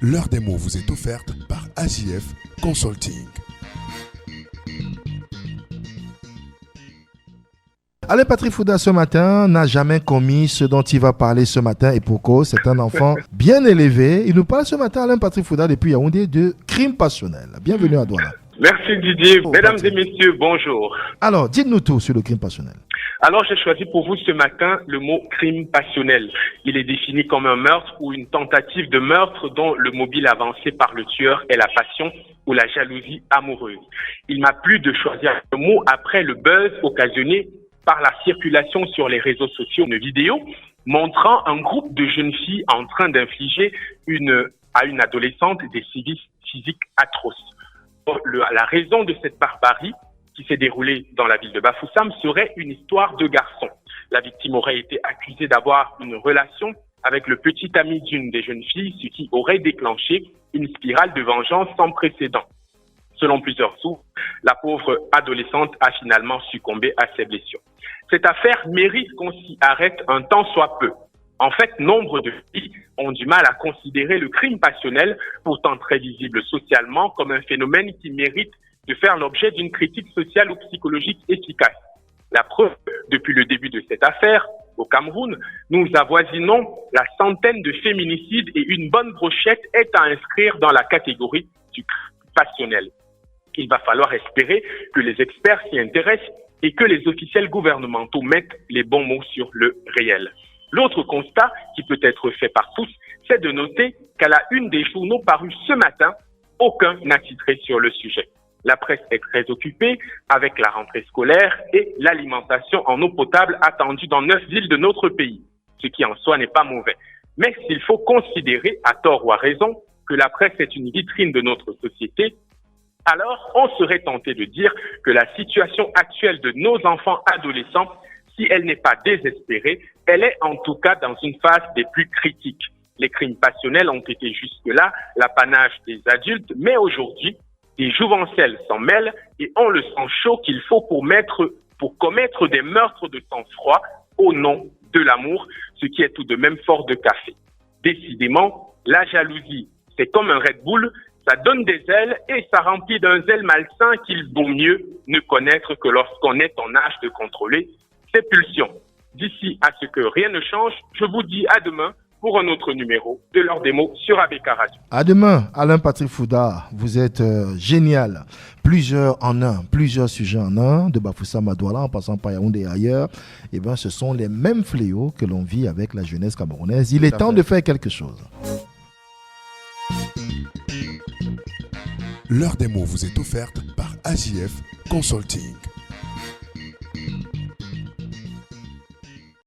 L'heure des mots vous est offerte par AJF Consulting. Alain Patrick Fouda ce matin n'a jamais commis ce dont il va parler ce matin et pour cause, c'est un enfant bien élevé. Il nous parle ce matin, Alain Patrick Fouda, depuis Yaoundé, de crime passionnel. Bienvenue à Douala. Merci Didier. Mesdames et messieurs, bonjour. Alors, dites-nous tout sur le crime passionnel. Alors, j'ai choisi pour vous ce matin le mot crime passionnel. Il est défini comme un meurtre ou une tentative de meurtre dont le mobile avancé par le tueur est la passion ou la jalousie amoureuse. Il m'a plu de choisir ce mot après le buzz occasionné par la circulation sur les réseaux sociaux de vidéos montrant un groupe de jeunes filles en train d'infliger à une adolescente des sévices physiques atroces. La raison de cette barbarie qui s'est déroulée dans la ville de Bafoussam serait une histoire de garçon. La victime aurait été accusée d'avoir une relation avec le petit ami d'une des jeunes filles, ce qui aurait déclenché une spirale de vengeance sans précédent. Selon plusieurs sources, la pauvre adolescente a finalement succombé à ses blessures. Cette affaire mérite qu'on s'y arrête un tant soit peu. En fait, nombre de filles ont du mal à considérer le crime passionnel, pourtant très visible socialement, comme un phénomène qui mérite de faire l'objet d'une critique sociale ou psychologique efficace. La preuve, depuis le début de cette affaire, au Cameroun, nous avoisinons la centaine de féminicides et une bonne brochette est à inscrire dans la catégorie du crime passionnel. Il va falloir espérer que les experts s'y intéressent et que les officiels gouvernementaux mettent les bons mots sur le réel. L'autre constat qui peut être fait par tous, c'est de noter qu'à la une des journaux parus ce matin, aucun n'a titré sur le sujet. La presse est très occupée avec la rentrée scolaire et l'alimentation en eau potable attendue dans 9 villes de notre pays, ce qui en soi n'est pas mauvais. Mais s'il faut considérer, à tort ou à raison, que la presse est une vitrine de notre société, alors on serait tenté de dire que la situation actuelle de nos enfants adolescents, si elle n'est pas désespérée, elle est en tout cas dans une phase des plus critiques. Les crimes passionnels ont été jusque-là l'apanage des adultes, mais aujourd'hui, des jouvencelles s'en mêlent et ont le sang chaud qu'il faut pour commettre des meurtres de sang-froid au nom de l'amour, ce qui est tout de même fort de café. Décidément, la jalousie, c'est comme un Red Bull, ça donne des ailes et ça remplit d'un zèle malsain qu'il vaut mieux ne connaître que lorsqu'on est en âge de contrôler ses pulsions. D'ici à ce que rien ne change, je vous dis à demain pour un autre numéro de l'heure des mots sur ABK Radio. À demain, Alain Patrick Fouda, vous êtes génial. Plusieurs sujets en un, de Bafoussam à Douala en passant par Yaoundé et ailleurs. Eh bien, ce sont les mêmes fléaux que l'on vit avec la jeunesse camerounaise. Il est temps de faire quelque chose. L'heure des mots vous est offerte par AJF Consulting.